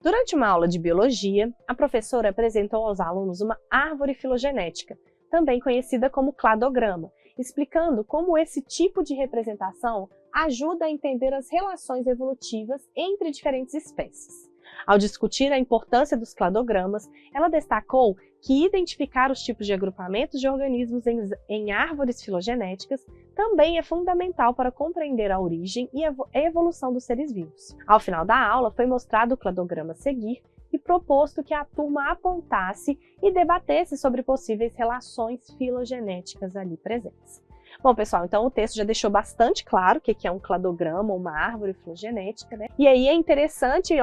Durante uma aula de biologia, a professora apresentou aos alunos uma árvore filogenética, também conhecida como cladograma, explicando como esse tipo de representação ajuda a entender as relações evolutivas entre diferentes espécies. Ao discutir a importância dos cladogramas, ela destacou que identificar os tipos de agrupamentos de organismos em árvores filogenéticas também é fundamental para compreender a origem e a evolução dos seres vivos. Ao final da aula, foi mostrado o cladograma a seguir e proposto que a turma apontasse e debatesse sobre possíveis relações filogenéticas ali presentes. Bom, pessoal, então o texto já deixou bastante claro o que é um cladograma, uma árvore filogenética, né? E aí é interessante,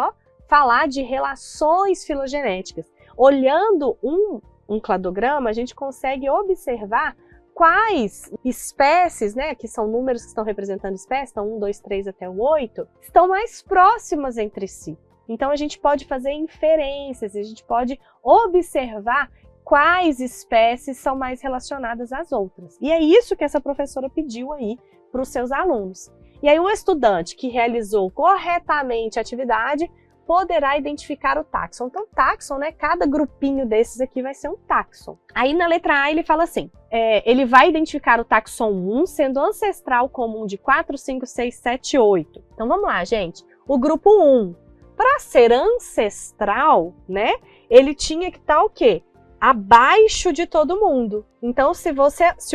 falar de relações filogenéticas. Olhando um cladograma, a gente consegue observar quais espécies, né, que são números que estão representando espécies, então 1, 2, 3 até o 8, estão mais próximas entre si. Então a gente pode fazer inferências, a gente pode observar quais espécies são mais relacionadas às outras. E é isso que essa professora pediu aí para os seus alunos. E aí o estudante que realizou corretamente a atividade poderá identificar o táxon. Então, táxon, né? Cada grupinho desses aqui vai ser um táxon. Aí na letra A ele fala assim, ele vai identificar o táxon 1 sendo ancestral comum de 4, 5, 6, 7, 8. Então vamos lá, gente. O grupo 1, para ser ancestral, né? Ele tinha que estar o quê? Abaixo de todo mundo. Então, se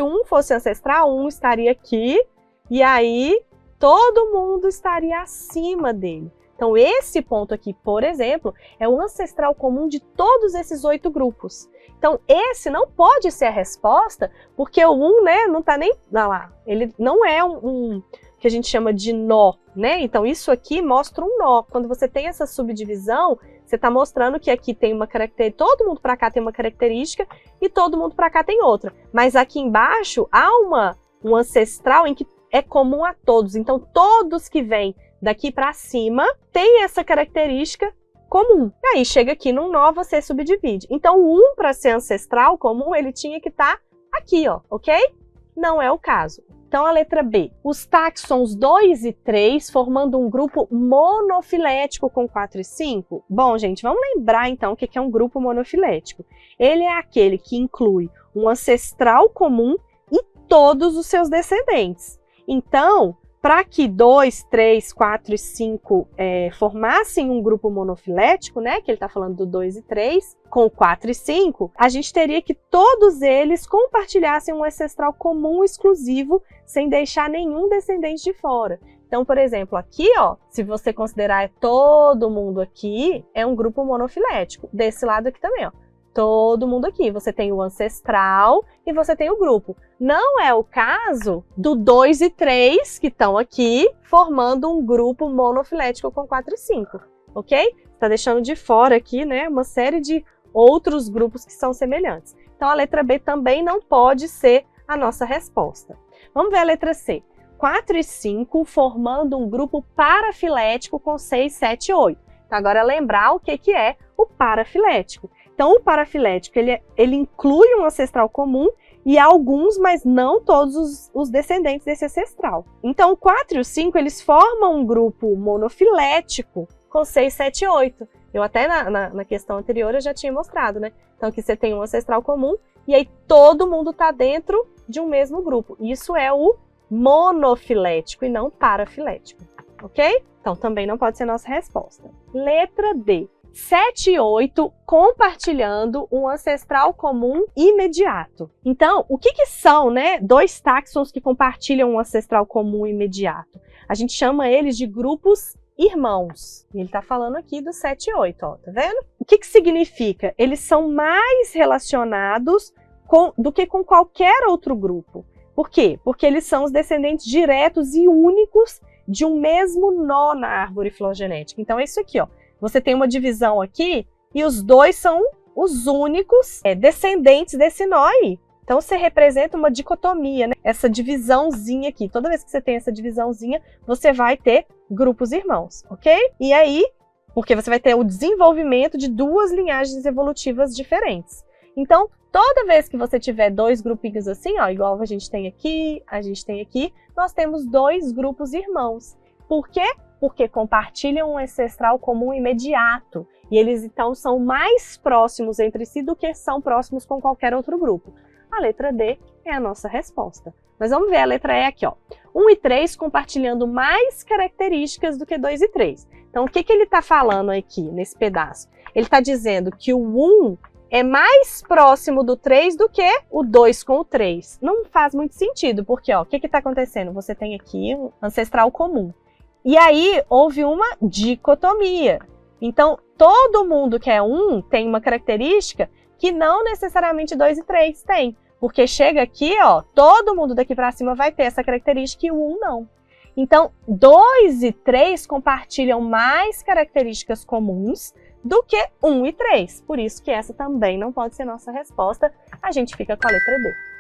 o 1 fosse ancestral, 1 estaria aqui, e aí todo mundo estaria acima dele. Então, esse ponto aqui, por exemplo, é o ancestral comum de todos esses 8 grupos. Então, esse não pode ser a resposta, porque o 1, né, não está nem... Olha lá, ele não é um que a gente chama de nó, né? Então, isso aqui mostra um nó. Quando você tem essa subdivisão, você está mostrando que aqui tem uma característica, todo mundo para cá tem uma característica e todo mundo para cá tem outra. Mas aqui embaixo há um ancestral em que é comum a todos. Então, todos que vêm daqui para cima tem essa característica comum. E aí, chega aqui num nó, você subdivide. Então, o 1, para ser ancestral comum, ele tinha que estar aqui, ok? Não é o caso. Então, a letra B. Os táxons 2 e 3, formando um grupo monofilético com 4 e 5. Bom, gente, vamos lembrar, então, o que é um grupo monofilético. Ele é aquele que inclui um ancestral comum e todos os seus descendentes. Então, para que 2, 3, 4 e 5 formassem um grupo monofilético, né, que ele está falando do 2 e 3, com 4 e 5, a gente teria que todos eles compartilhassem um ancestral comum exclusivo, sem deixar nenhum descendente de fora. Então, por exemplo, aqui, se você considerar todo mundo aqui, é um grupo monofilético. Desse lado aqui também, todo mundo aqui. Você tem o ancestral e você tem o grupo. Não é o caso do 2 e 3, que estão aqui, formando um grupo monofilético com 4 e 5, ok? Está deixando de fora aqui, né, uma série de outros grupos que são semelhantes. Então, a letra B também não pode ser a nossa resposta. Vamos ver a letra C. 4 e 5 formando um grupo parafilético com 6, 7 e 8. Então, agora lembrar o que é o parafilético. Então, o parafilético, ele inclui um ancestral comum e alguns, mas não todos os descendentes desse ancestral. Então, o 4 e o 5, eles formam um grupo monofilético com 6, 7 e 8. Eu até na questão anterior eu já tinha mostrado, né? Então, aqui você tem um ancestral comum e aí todo mundo está dentro de um mesmo grupo. Isso é o monofilético e não parafilético, ok? Então, também não pode ser nossa resposta. Letra D. 7 e 8 compartilhando um ancestral comum imediato. Então, o que são, né, dois táxons que compartilham um ancestral comum imediato? A gente chama eles de grupos irmãos. E ele está falando aqui do 7 e 8, tá vendo? O que significa? Eles são mais relacionados do que com qualquer outro grupo. Por quê? Porque eles são os descendentes diretos e únicos de um mesmo nó na árvore filogenética. Então, é isso aqui, Você tem uma divisão aqui e os dois são os únicos descendentes desse nó aí. Então, você representa uma dicotomia, né? Essa divisãozinha aqui. Toda vez que você tem essa divisãozinha, você vai ter grupos irmãos, ok? E aí, porque você vai ter o desenvolvimento de duas linhagens evolutivas diferentes. Então, toda vez que você tiver dois grupinhos assim, igual a gente tem aqui, nós temos dois grupos irmãos. Por quê? porque compartilham um ancestral comum imediato, e eles então são mais próximos entre si do que são próximos com qualquer outro grupo. A letra D é a nossa resposta. Mas vamos ver a letra E aqui, ó. 1 e 3 compartilhando mais características do que 2 e 3. Então, o que ele está falando aqui nesse pedaço? Ele está dizendo que o 1 é mais próximo do 3 do que o 2 com o 3. Não faz muito sentido, porque ó, o que está acontecendo? Você tem aqui um ancestral comum. E aí, houve uma dicotomia. Então, todo mundo que é 1 tem uma característica que não necessariamente 2 e 3 tem. Porque chega aqui, ó, todo mundo daqui para cima vai ter essa característica e o 1 não. Então, 2 e 3 compartilham mais características comuns do que 1 e 3. Por isso que essa também não pode ser nossa resposta. A gente fica com a letra D.